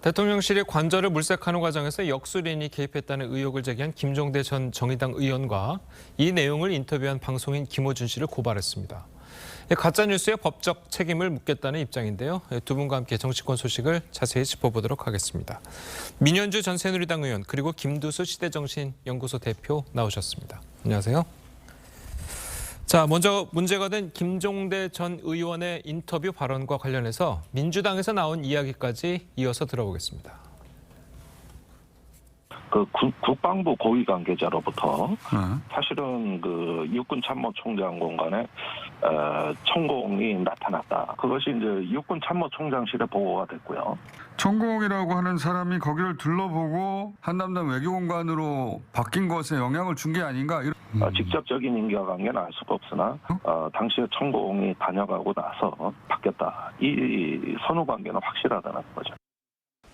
대통령실이 관저를 물색하는 과정에서 역술인이 개입했다는 의혹을 제기한 김종대 전 정의당 의원과 이 내용을 인터뷰한 방송인 김어준 씨를 고발했습니다. 가짜뉴스의 법적 책임을 묻겠다는 입장인데요. 두 분과 함께 정치권 소식을 자세히 짚어보도록 하겠습니다. 민현주 전 새누리당 의원 그리고 김두수 시대정신연구소 대표 나오셨습니다. 안녕하세요. 자, 먼저 문제가 된 김종대 전 의원의 인터뷰 발언과 관련해서 민주당에서 나온 이야기까지 이어서 들어보겠습니다. 국방부 고위 관계자로부터 사실은 육군 참모총장 공간에 천공이 나타났다. 그것이 이제 육군 참모총장실에 보고가 됐고요. 천공이라고 하는 사람이 거기를 둘러보고 한남동 외교공간으로 바뀐 것에 영향을 준 게 아닌가? 직접적인 인과관계는 알 수가 없으나 당시에 천공이 다녀가고 나서 바뀌었다. 이 선후관계는 확실하다는 거죠.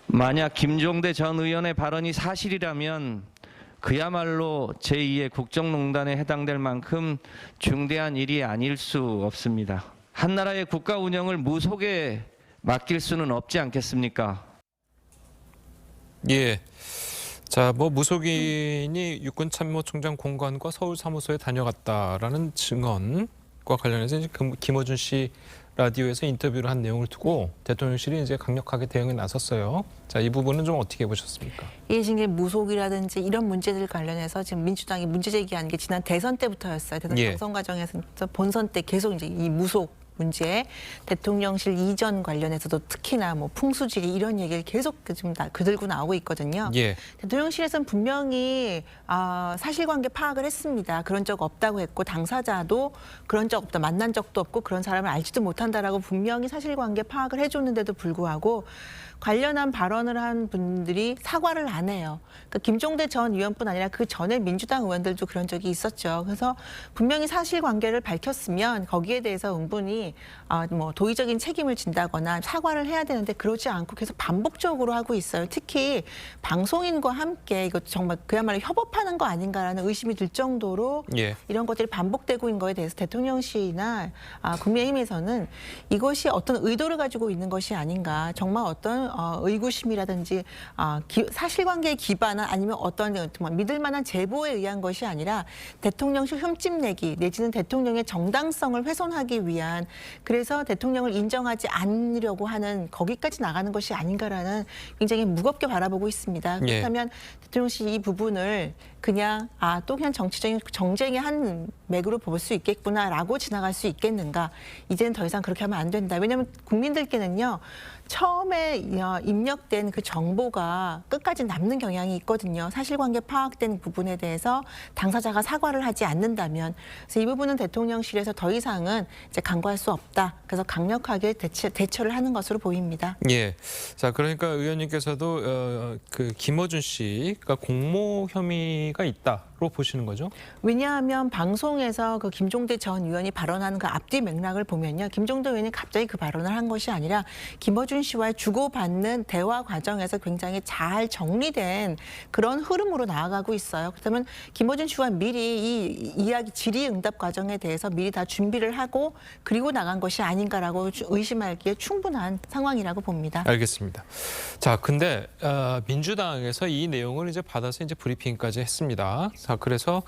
만약 김종대 전 의원의 발언이 사실이라면 그야말로 제2의 국정농단에 해당될 만큼 중대한 일이 아닐 수 없습니다. 한 나라의 국가 운영을 무속에 맡길 수는 없지 않겠습니까? 예. 자, 무속인이 육군 참모총장 공관과 서울 사무소에 다녀갔다라는 증언과 관련해서 이제 김어준 씨 라디오에서 인터뷰를 한 내용을 두고 대통령실이 이제 강력하게 대응에 나섰어요. 자, 이 부분은 좀 어떻게 보셨습니까? 이게 지금 무속이라든지 이런 문제들 관련해서 지금 민주당이 문제 제기한 게 지난 대선 때부터였어요. 대선 경선 과정에서 본선 때 계속 이제 이 무속 문제, 대통령실 이전 관련해서도 특히나 풍수지리 이런 얘기를 계속 지금 들고 나오고 있거든요. 예. 대통령실에서는 분명히 사실관계 파악을 했습니다. 그런 적 없다고 했고 당사자도 그런 적 없다, 만난 적도 없고 그런 사람을 알지도 못한다라고 분명히 사실관계 파악을 해줬는데도 불구하고 관련한 발언을 한 분들이 사과를 안 해요. 그러니까 김종대 전 의원뿐 아니라 그 전에 민주당 의원들도 그런 적이 있었죠. 그래서 분명히 사실관계를 밝혔으면 거기에 대해서 응분이 도의적인 책임을 진다거나 사과를 해야 되는데 그러지 않고 계속 반복적으로 하고 있어요. 특히 방송인과 함께 이거 정말 그야말로 협업하는 거 아닌가라는 의심이 들 정도로 이런 것들이 반복되고 있는 거에 대해서 대통령실이나 국민의힘에서는 이것이 어떤 의도를 가지고 있는 것이 아닌가, 정말 어떤 의구심이라든지 사실관계에 기반한 아니면 어떤 정말 믿을 만한 제보에 의한 것이 아니라 대통령실 흠집내기 내지는 대통령의 정당성을 훼손하기 위한, 그래서 대통령을 인정하지 않으려고 하는 거기까지 나가는 것이 아닌가라는 굉장히 무겁게 바라보고 있습니다. 그렇다면 대통령실이 이 부분을 그냥 또 그냥 정치적인 정쟁의 한 맥으로 볼 수 있겠구나라고 지나갈 수 있겠는가? 이제는 더 이상 그렇게 하면 안 된다. 왜냐하면 국민들께는요, 처음에 입력된 그 정보가 끝까지 남는 경향이 있거든요. 사실관계 파악된 부분에 대해서 당사자가 사과를 하지 않는다면, 그래서 이 부분은 대통령실에서 더 이상은 이제 간과할 수 없다. 그래서 강력하게 대처를 하는 것으로 보입니다. 예. 자, 그러니까 의원님께서도 김어준 씨가 공모 혐의가 있다로 보시는 거죠? 왜냐하면 방송에서 그 김종대 전 의원이 발언하는 그 앞뒤 맥락을 보면요, 김종대 의원이 갑자기 그 발언을 한 것이 아니라 김어준 씨와의 주고받는 대화 과정에서 굉장히 잘 정리된 그런 흐름으로 나아가고 있어요. 그렇다면 김어준 씨와 미리 이 이야기 질의응답 과정에 대해서 미리 다 준비를 하고 그리고 나간 것이 아닌가라고 의심하기에 충분한 상황이라고 봅니다. 알겠습니다. 자, 근데 민주당에서 이 내용을 이제 받아서 이제 브리핑까지 했습니다. 자, 그래서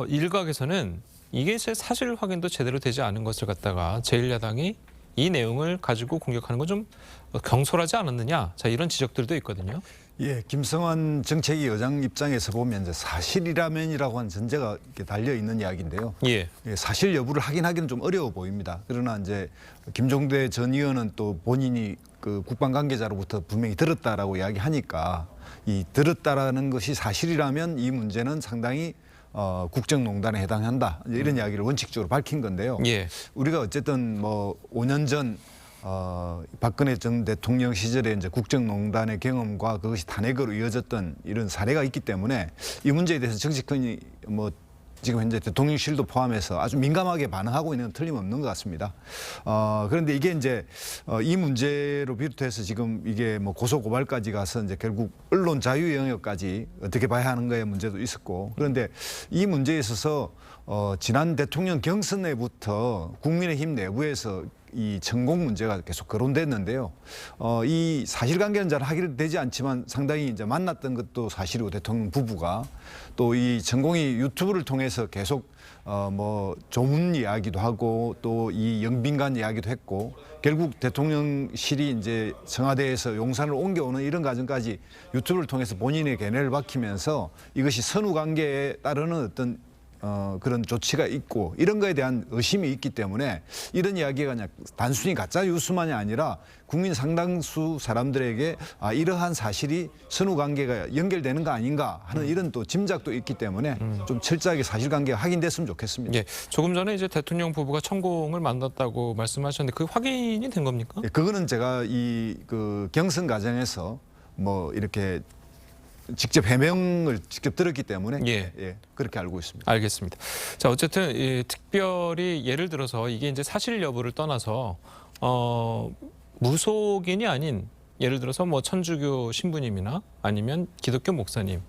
일각에서는 이게 이제 사실 확인도 제대로 되지 않은 것을 갖다가 제1야당이 이 내용을 가지고 공격하는 건 좀 경솔하지 않았느냐, 자, 이런 지적들도 있거든요. 예, 김성환 정책위 의장 입장에서 보면 이제 사실이라면이라고 하는 전제가 이렇게 달려 있는 이야기인데요. 예, 사실 여부를 확인하기는 좀 어려워 보입니다. 그러나 이제 김종대 전 의원은 또 본인이 그 국방 관계자로부터 분명히 들었다라고 이야기하니까 이 들었다라는 것이 사실이라면 이 문제는 상당히 국정농단에 해당한다, 이런 이야기를 원칙적으로 밝힌 건데요. 우리가 어쨌든 5년 전 박근혜 전 대통령 시절에 이제 국정농단의 경험과 그것이 탄핵으로 이어졌던 이런 사례가 있기 때문에 이 문제에 대해서 정치권이 지금 현재 대통령실도 포함해서 아주 민감하게 반응하고 있는 건 틀림없는 것 같습니다. 그런데 이게 이제 이 문제로 비롯해서 지금 이게 고소 고발까지 가서 이제 결국 언론 자유 영역까지 어떻게 봐야 하는가의 문제도 있었고, 그런데 이 문제에 있어서 지난 대통령 경선에부터 국민의힘 내부에서 이 천공 문제가 계속 거론됐는데요. 이 사실관계는 잘 확인되지 않지만 상당히 이제 만났던 것도 사실이고 대통령 부부가 또 이 천공이 유튜브를 통해서 계속 뭐 조문 이야기도 하고 또 이 영빈관 이야기도 했고 결국 대통령실이 이제 청와대에서 용산을 옮겨오는 이런 과정까지 유튜브를 통해서 본인의 견해를 밝히면서 이것이 선후 관계에 따르는 어떤 그런 조치가 있고 이런 거에 대한 의심이 있기 때문에 이런 이야기가 그냥 단순히 가짜 뉴스만이 아니라 국민 상당수 사람들에게 이러한 사실이 선후 관계가 연결되는 거 아닌가 하는 이런 또 짐작도 있기 때문에 좀 철저하게 사실관계가 확인됐으면 좋겠습니다. 예, 조금 전에 이제 대통령 부부가 천공을 만났다고 말씀하셨는데 그 확인이 된 겁니까? 예, 그거는 제가 그 경선 과정에서 뭐 이렇게 직접 해명을 직접 들었기 때문에 예. 그렇게 알고 있습니다. 알겠습니다. 자, 어쨌든 특별히 예를 들어서 이게 이제 사실 여부를 떠나서 무속인이 아닌 예를 들어서 뭐 천주교 신부님이나 아니면 기독교 목사님,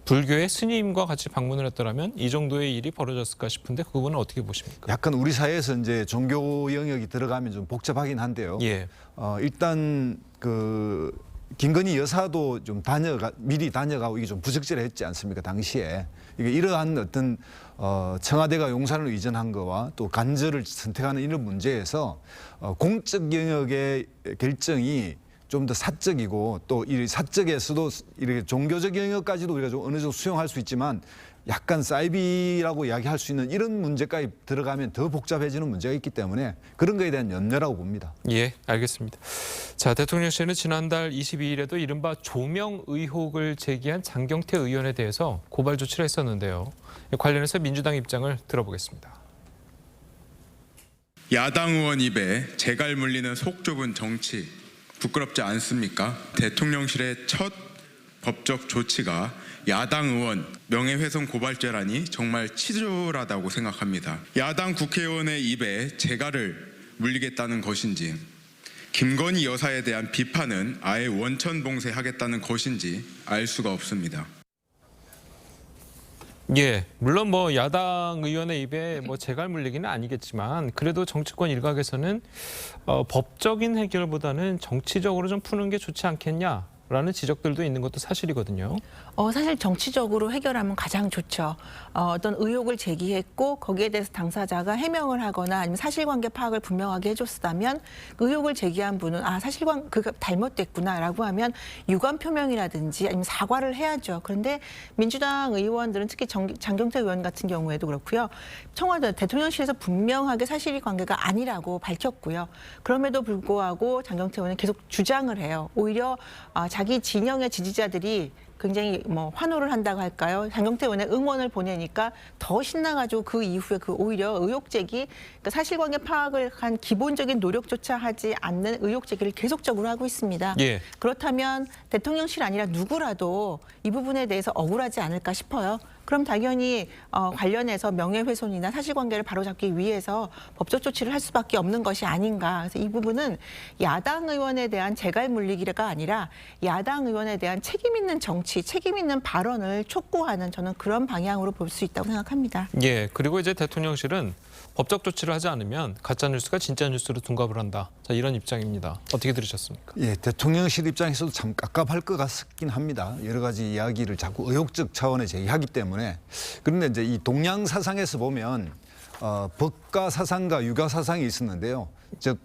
불교의 스님과 같이 방문을 했더라면 이 정도의 일이 벌어졌을까 싶은데 그 부분은 어떻게 보십니까? 약간 우리 사회에서 이제 종교 영역이 들어가면 좀 복잡하긴 한데요. 예. 일단 그 김건희 여사도 좀 미리 다녀가고 이게 좀 부적절했지 않습니까? 당시에 이게 이러한 어떤 청와대가 용산을 이전한 거와 또 간절을 선택하는 이런 문제에서 공적 영역의 결정이 좀 더 사적이고 또 이 사적에서도 이렇게 종교적 영역까지도 우리가 좀 어느 정도 수용할 수 있지만 약간 사이비라고 이야기할 수 있는 이런 문제까지 들어가면 더 복잡해지는 문제가 있기 때문에 그런 거에 대한 염려라고 봅니다. 예, 알겠습니다. 자, 대통령실은 지난달 22일에도 이른바 조명 의혹을 제기한 장경태 의원에 대해서 고발 조치를 했었는데요. 관련해서 민주당 입장을 들어보겠습니다. 야당 의원 입에 재갈 물리는 속 좁은 정치 부끄럽지 않습니까? 대통령실의 첫 법적 조치가 야당 의원 명예훼손 고발죄라니 정말 치졸하다고 생각합니다. 야당 국회의원의 입에 재갈을 물리겠다는 것인지 김건희 여사에 대한 비판은 아예 원천봉쇄하겠다는 것인지 알 수가 없습니다. 예, 물론 뭐 야당 의원의 입에 뭐 재갈 물리기는 아니겠지만 그래도 정치권 일각에서는 법적인 해결보다는 정치적으로 좀 푸는 게 좋지 않겠냐라는 지적들도 있는 것도 사실이거든요. 사실 정치적으로 해결하면 가장 좋죠. 어떤 의혹을 제기했고 거기에 대해서 당사자가 해명을 하거나 아니면 사실관계 파악을 분명하게 해줬다면 그 의혹을 제기한 분은 그가 잘못됐구나라고 하면 유감 표명이라든지 아니면 사과를 해야죠. 그런데 민주당 의원들은 특히 장경태 의원 같은 경우에도 그렇고요. 청와대 대통령실에서 분명하게 사실관계가 아니라고 밝혔고요. 그럼에도 불구하고 장경태 의원은 계속 주장을 해요. 오히려 자기 진영의 지지자들이 굉장히 뭐 환호를 한다고 할까요? 장경태 의원의 응원을 보내니까 더 신나가지고 그 이후에 오히려 의혹 제기, 그러니까 사실관계 파악을 한 기본적인 노력조차 하지 않는 의혹 제기를 계속적으로 하고 있습니다. 예. 그렇다면 대통령실 아니라 누구라도 이 부분에 대해서 억울하지 않을까 싶어요. 그럼 당연히 관련해서 명예훼손이나 사실관계를 바로잡기 위해서 법적 조치를 할 수밖에 없는 것이 아닌가. 그래서 이 부분은 야당 의원에 대한 재갈 물리기가 아니라 야당 의원에 대한 책임 있는 정치, 책임 있는 발언을 촉구하는 저는 그런 방향으로 볼 수 있다고 생각합니다. 예, 그리고 이제 대통령실은 법적 조치를 하지 않으면 가짜 뉴스가 진짜 뉴스로 둔갑을 한다. 자, 이런 입장입니다. 어떻게 들으셨습니까? 예, 대통령실 입장에서도 참 깝깝할 것 같긴 합니다. 여러 가지 이야기를 자꾸 의혹적 차원에 제기하기 때문에. 그런데 이제 이 동양 사상에서 보면 법가 사상과 유가 사상이 있었는데요. 즉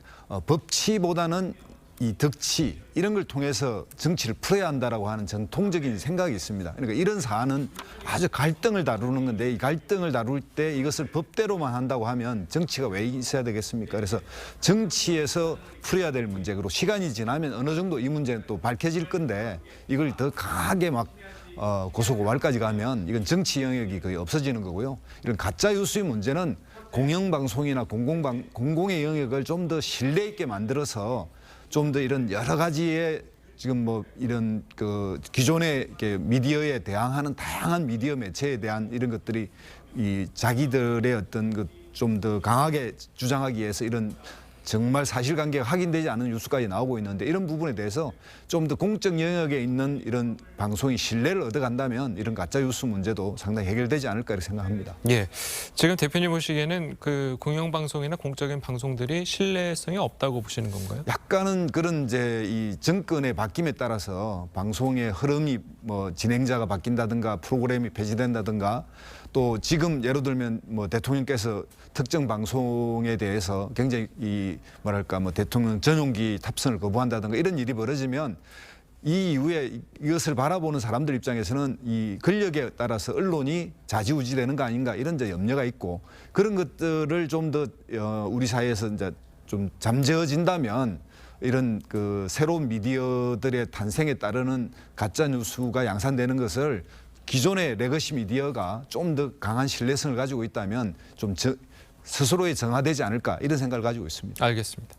법치보다는 이 덕치 이런 걸 통해서 정치를 풀어야 한다라고 하는 전통적인 생각이 있습니다. 그러니까 이런 사안은 아주 갈등을 다루는 건데 이 갈등을 다룰 때 이것을 법대로만 한다고 하면 정치가 왜 있어야 되겠습니까? 그래서 정치에서 풀어야 될 문제, 그리고 시간이 지나면 어느 정도 이 문제는 또 밝혀질 건데 이걸 더 강하게 막 고소고발까지 가면 이건 정치 영역이 거의 없어지는 거고요. 이런 가짜 뉴스의 문제는 공영방송이나 공공의 영역을 좀 더 신뢰 있게 만들어서 좀 더 이런 여러 가지의 지금 뭐 이런 그 기존의 미디어에 대항하는 다양한 미디어 매체에 대한 이런 것들이 이 자기들의 어떤 그 좀 더 강하게 주장하기 위해서 이런 정말 사실관계가 확인되지 않은 뉴스까지 나오고 있는데 이런 부분에 대해서 좀 더 공적 영역에 있는 이런 방송이 신뢰를 얻어간다면 이런 가짜 뉴스 문제도 상당히 해결되지 않을까 이렇게 생각합니다. 예, 지금 대표님 보시기에는 그 공영방송이나 공적인 방송들이 신뢰성이 없다고 보시는 건가요? 약간은 그런 이제 이 정권의 바뀜에 따라서 방송의 흐름이 뭐 진행자가 바뀐다든가 프로그램이 폐지된다든가 또 지금 예를 들면 뭐 대통령께서 특정 방송에 대해서 굉장히 이 뭐랄까 뭐 대통령 전용기 탑승을 거부한다든가 이런 일이 벌어지면 이 이후에 이것을 바라보는 사람들 입장에서는 이 권력에 따라서 언론이 좌지우지되는 거 아닌가 이런 이제 염려가 있고 그런 것들을 좀 더 우리 사회에서 이제 좀 잠재워진다면 이런 그 새로운 미디어들의 탄생에 따르는 가짜 뉴스가 양산되는 것을 기존의 레거시 미디어가 좀 더 강한 신뢰성을 가지고 있다면 좀 스스로에 정화되지 않을까 이런 생각을 가지고 있습니다. 알겠습니다.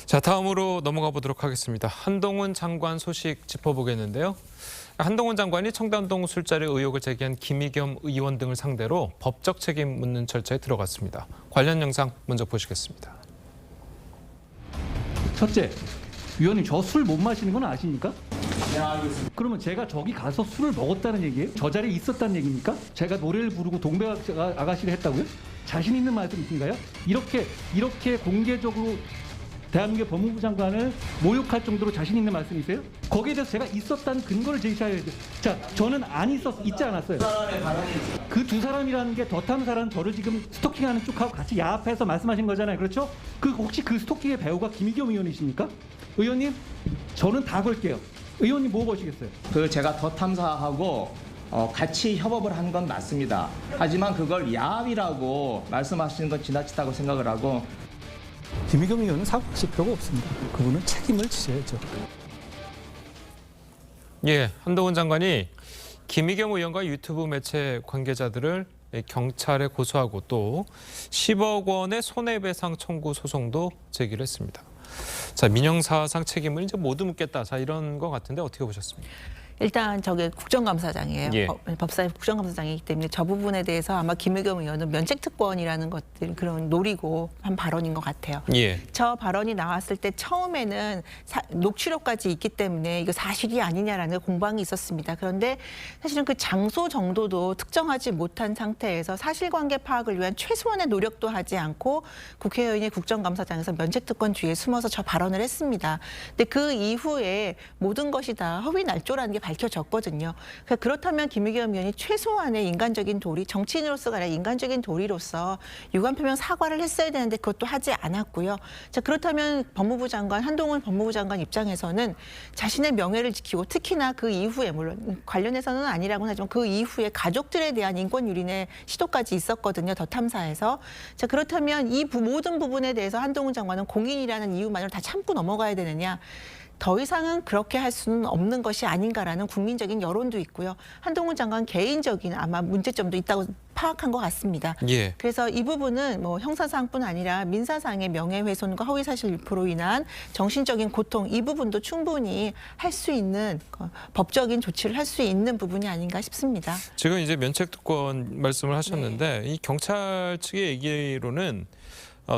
자, 다음으로 넘어가 보도록 하겠습니다. 한동훈 장관 소식 짚어보겠는데요. 한동훈 장관이 청담동 술자리 의혹을 제기한 김의겸 의원 등을 상대로 법적 책임 묻는 절차에 들어갔습니다. 관련 영상 먼저 보시겠습니다. 첫째, 위원님 저 술 못 마시는 건 아십니까? 네, 알겠습니다. 그러면 제가 저기 가서 술을 먹었다는 얘기예요? 저 자리에 있었다는 얘기입니까? 제가 노래를 부르고 동백 아가씨를 했다고요? 자신 있는 말씀이신가요? 이렇게 공개적으로 대한민국 법무부 장관을 모욕할 정도로 자신 있는 말씀이세요? 거기에 대해서 제가 있었다는 근거를 제시해야죠. 자, 저는 안 있지 않았어요. 그 두 사람이라는 게 더탐사라는 저를 지금 스토킹하는 쪽하고 같이 야합해서 말씀하신 거잖아요. 그렇죠? 혹시 그 스토킹의 배우가 김의겸 의원이십니까? 의원님, 저는 다 걸게요. 의원님 뭐 거시겠어요? 제가 더 탐사하고 같이 협업을 한 건 맞습니다. 하지만 그걸 야합이라고 말씀하시는 건 지나치다고 생각을 하고 김의겸 의원은 사과하실 필요가 없습니다. 그분은 책임을 지셔야죠. 예, 한동훈 장관이 김의겸 의원과 유튜브 매체 관계자들을 경찰에 고소하고 또 10억 원의 손해배상 청구 소송도 제기를 했습니다. 자, 민형사상 책임을 이제 모두 묻겠다. 자, 이런 것 같은데 어떻게 보셨습니까? 일단 저게 국정감사장이에요. 예. 법사위 국정감사장이기 때문에 저 부분에 대해서 아마 김의겸 의원은 면책특권이라는 것들 그런 노리고 한 발언인 것 같아요. 예. 저 발언이 나왔을 때 처음에는 녹취록까지 있기 때문에 이거 사실이 아니냐라는 공방이 있었습니다. 그런데 사실은 그 장소 정도도 특정하지 못한 상태에서 사실관계 파악을 위한 최소한의 노력도 하지 않고 국회의원이 국정감사장에서 면책특권 뒤에 숨어서 저 발언을 했습니다. 근데 그 이후에 모든 것이 다 허위 날조라는 게 밝혀졌거든요. 그러니까 그렇다면 김의겸 의원이 최소한의 인간적인 도리, 정치인으로서가 아니라 인간적인 도리로서 유감 표명 사과를 했어야 되는데 그것도 하지 않았고요. 자, 그렇다면 법무부 장관, 한동훈 법무부 장관 입장에서는 자신의 명예를 지키고 특히나 그 이후에 물론 관련해서는 아니라고는 하지만 그 이후에 가족들에 대한 인권 유린의 시도까지 있었거든요. 더 탐사에서. 자, 그렇다면 이 모든 부분에 대해서 한동훈 장관은 공인이라는 이유만으로 다 참고 넘어가야 되느냐. 더 이상은 그렇게 할 수는 없는 것이 아닌가라는 국민적인 여론도 있고요. 한동훈 장관 개인적인 아마 문제점도 있다고 파악한 것 같습니다. 예. 그래서 이 부분은 뭐 형사상뿐 아니라 민사상의 명예훼손과 허위사실 유포로 인한 정신적인 고통 이 부분도 충분히 할 수 있는 법적인 조치를 할 수 있는 부분이 아닌가 싶습니다. 지금 이제 면책특권 말씀을 하셨는데 이 경찰 측의 얘기로는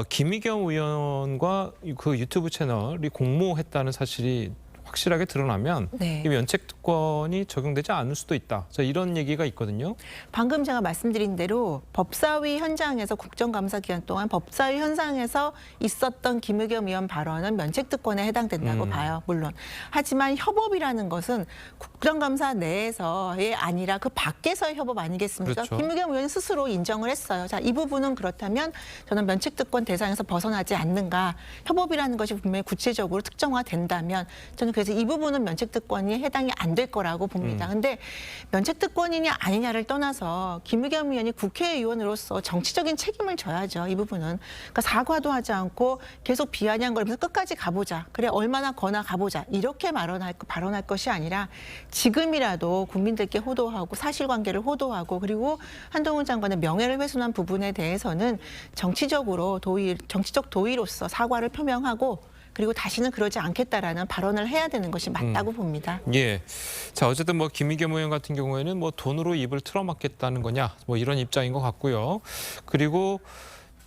김의겸 의원과 그 유튜브 채널이 공모했다는 사실이 확실하게 드러나면 네. 이 면책특권이 적용되지 않을 수도 있다. 자, 이런 얘기가 있거든요. 방금 제가 말씀드린 대로 법사위 현장에서 국정감사 기간 동안 법사위 현장에서 있었던 김의겸 의원 발언은 면책특권에 해당된다고 봐요. 물론. 하지만 협업이라는 것은 국정감사 내에서의 아니라 그 밖에서의 협업 아니겠습니까? 그렇죠. 김의겸 의원이 스스로 인정을 했어요. 자, 이 부분은 그렇다면 저는 면책특권 대상에서 벗어나지 않는가. 협업이라는 것이 분명히 구체적으로 특정화된다면 저는 그래서 이 부분은 면책특권이 해당이 안 될 거라고 봅니다. 근데 면책특권이냐 아니냐를 떠나서 김의겸 의원이 국회의원으로서 정치적인 책임을 져야죠. 이 부분은. 그러니까 사과도 하지 않고 계속 비아냥거리면서 끝까지 가보자. 그래 얼마나 거나 가보자. 이렇게 발언할 것이 아니라 지금이라도 국민들께 호도하고 사실관계를 호도하고 그리고 한동훈 장관의 명예를 훼손한 부분에 대해서는 정치적 도의로서 사과를 표명하고 그리고 다시는 그러지 않겠다라는 발언을 해야 되는 것이 맞다고 봅니다. 예. 자, 어쨌든 뭐 김의겸 의원 같은 경우에는 뭐 돈으로 입을 틀어막겠다는 거냐, 뭐 이런 입장인 것 같고요. 그리고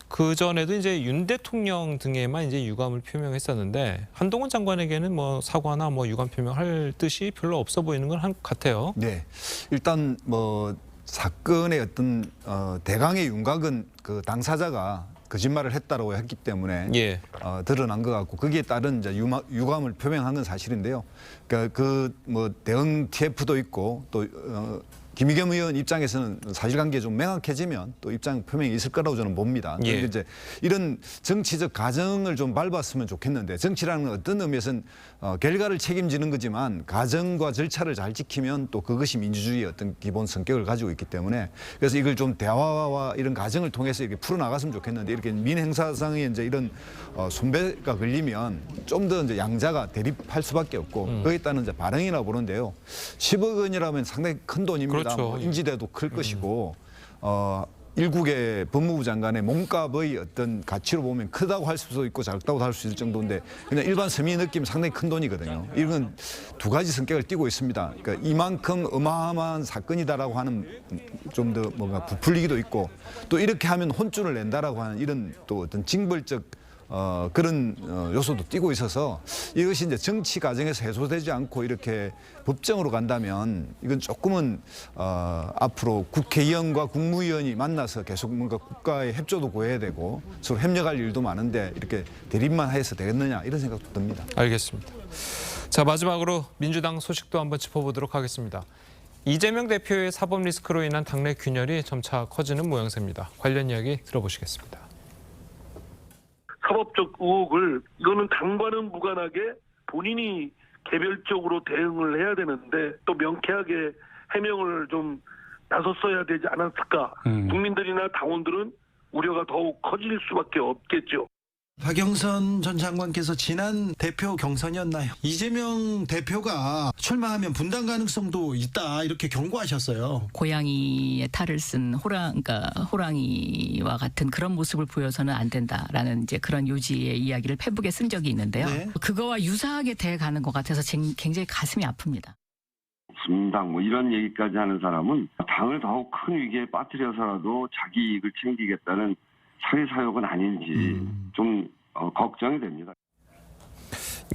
그 전에도 이제 윤 대통령 등에만 이제 유감을 표명했었는데 한동훈 장관에게는 뭐 사과나 뭐 유감 표명할 뜻이 별로 없어 보이는 건 것 같아요. 네, 일단 뭐 사건의 어떤 대강의 윤곽은 그 당사자가 거짓말을 했다라고 했기 때문에 예. 드러난 것 같고 거기에 따른 이제 유감을 표명한 건 사실인데요. 그러니까 그 뭐 대응 TF도 있고 또 김의겸 의원 입장에서는 사실관계 좀 명확해지면 또 입장 표명이 있을 거라고 저는 봅니다. 예. 그런데 이제 이런 정치적 가정을 좀 밟았으면 좋겠는데 정치라는 건 어떤 의미에서는 결과를 책임지는 거지만 가정과 절차를 잘 지키면 또 그것이 민주주의의 어떤 기본 성격을 가지고 있기 때문에 그래서 이걸 좀 대화와 이런 가정을 통해서 이렇게 풀어나갔으면 좋겠는데 이렇게 민행사상에 이제 이런 손배가 걸리면 좀 더 이제 양자가 대립할 수밖에 없고 거기에 따른 이제 반응이라고 보는데요. 10억 원이라면 상당히 큰 돈입니다. 그렇죠. 뭐 인지대도 클 것이고 일국의 법무부 장관의 몸값의 어떤 가치로 보면 크다고 할 수도 있고 작다고 할 수 있을 정도인데 그냥 일반 서민이 느끼면 상당히 큰 돈이거든요. 이건 두 가지 성격을 띠고 있습니다. 그러니까 이만큼 어마어마한 사건이다라고 하는 좀 더 뭔가 부풀리기도 있고 또 이렇게 하면 혼쭐을 낸다라고 하는 이런 또 어떤 징벌적 그런 요소도 띠고 있어서 이것이 이제 정치 과정에서 해소되지 않고 이렇게 법정으로 간다면 이건 조금은 앞으로 국회의원과 국무위원이 만나서 계속 뭔가 국가의 협조도 구해야 되고 서로 협력할 일도 많은데 이렇게 대립만 해서 되겠느냐 이런 생각도 듭니다. 알겠습니다. 자, 마지막으로 민주당 소식도 한번 짚어보도록 하겠습니다. 이재명 대표의 사법 리스크로 인한 당내 균열이 점차 커지는 모양새입니다. 관련 이야기 들어보시겠습니다. 사법적 의혹을 이거는 당과는 무관하게 본인이 개별적으로 대응을 해야 되는데 또 명쾌하게 해명을 좀 나섰어야 되지 않았을까. 국민들이나 당원들은 우려가 더욱 커질 수밖에 없겠죠. 박영선 전 장관께서 지난 대표 경선이었나요? 이재명 대표가 출마하면 분당 가능성도 있다 이렇게 경고하셨어요. 고양이의 탈을 쓴 호랑이와 같은 그런 모습을 보여서는 안 된다라는 이제 그런 요지의 이야기를 페북에 쓴 적이 있는데요. 네. 그거와 유사하게 돼 가는 것 같아서 굉장히 가슴이 아픕니다. 분당 뭐 이런 얘기까지 하는 사람은 당을 더욱 큰 위기에 빠뜨려서라도 자기 이익을 챙기겠다는 사회사욕은 아닌지 좀 걱정이 됩니다.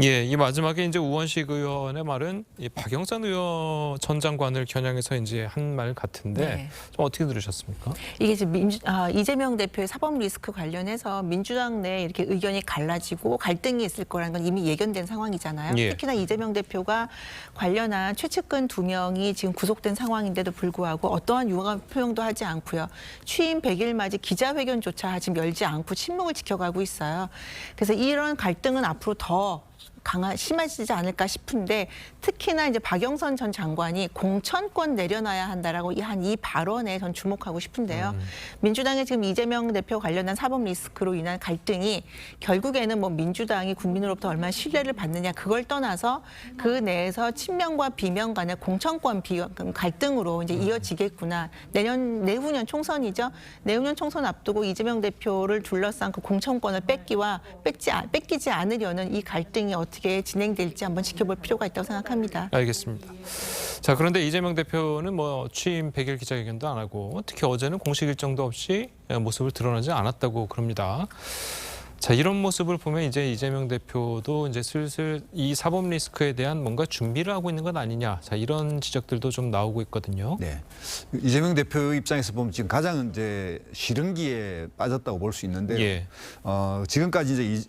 예, 이 마지막에 이제 우원식 의원의 말은 이 박영선 의원 전 장관을 겨냥해서 이제 한 말 같은데 네. 좀 어떻게 들으셨습니까? 이게 지금 이재명 대표의 사법 리스크 관련해서 민주당 내에 이렇게 의견이 갈라지고 갈등이 있을 거라는 건 이미 예견된 상황이잖아요. 예. 특히나 이재명 대표가 관련한 최측근 2명이 지금 구속된 상황인데도 불구하고 어떠한 유감 표명도 하지 않고요. 취임 100일 맞이 기자회견조차 지금 열지 않고 침묵을 지켜가고 있어요. 그래서 이런 갈등은 앞으로 더 심해지지 않을까 싶은데 특히나 이제 박영선 전 장관이 공천권 내려놔야 한다라고 이 발언에 전 주목하고 싶은데요. 민주당의 지금 이재명 대표 관련한 사법 리스크로 인한 갈등이 결국에는 뭐 민주당이 국민으로부터 얼마나 신뢰를 받느냐 그걸 떠나서 그 내에서 친명과 비명 간의 공천권 갈등으로 이제 이어지겠구나. 내후년 총선이죠. 내후년 총선 앞두고 이재명 대표를 둘러싼 그 공천권을 뺏기지 않으려는 이 갈등이 어떻게 진행될지 한번 지켜볼 필요가 있다고 생각합니다. 알겠습니다. 자, 그런데 이재명 대표는 뭐 취임 100일 기자회견도 안 하고 특히 어제는 공식 일정도 없이 모습을 드러내지 않았다고 그럽니다. 자, 이런 모습을 보면 이제 이재명 대표도 이제 슬슬 이 사법 리스크에 대한 뭔가 준비를 하고 있는 것 아니냐. 자, 이런 지적들도 좀 나오고 있거든요. 네. 이재명 대표 입장에서 보면 지금 가장 이제 시름기에 빠졌다고 볼 수 있는데요. 예. 지금까지 이제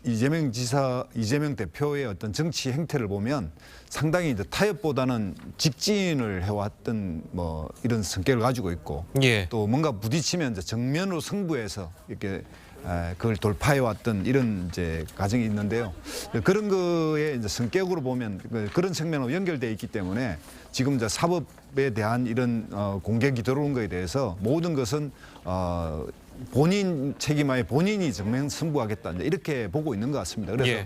이재명 대표의 어떤 정치 행태를 보면 상당히 이제 타협보다는 직진을 해왔던 뭐 이런 성격을 가지고 있고 예. 또 뭔가 부딪히면 이제 정면으로 승부해서 이렇게 그걸 돌파해왔던 이런 이제 과정이 있는데요. 그런 거에 이제 성격으로 보면 그런 측면으로 연결돼 있기 때문에 지금 이제 사법에 대한 이런 공격이 들어온 거에 대해서 모든 것은 본인 책임하에 본인이 정면 승부하겠다 이렇게 보고 있는 것 같습니다. 그래서 예.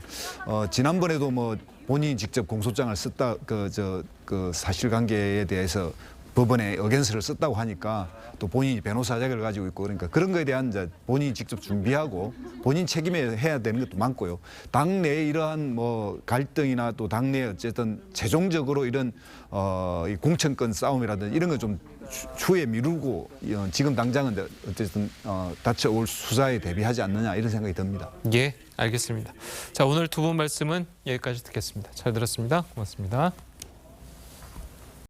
지난번에도 뭐 본인이 직접 공소장을 썼다 그 사실관계에 대해서 법원에 의견서를 썼다고 하니까 또 본인이 변호사 자격을 가지고 있고 그러니까 그런 거에 대한 이제 본인이 직접 준비하고 본인 책임에 해야 되는 것도 많고요. 당내에 이러한 뭐 갈등이나 또 당내에 어쨌든 최종적으로 이런 이 공천권 싸움이라든지 이런 거 좀 추후에 미루고 지금 당장은 어쨌든 닥쳐올 수사에 대비하지 않느냐 이런 생각이 듭니다. 예, 알겠습니다. 자, 오늘 두 분 말씀은 여기까지 듣겠습니다. 잘 들었습니다. 고맙습니다.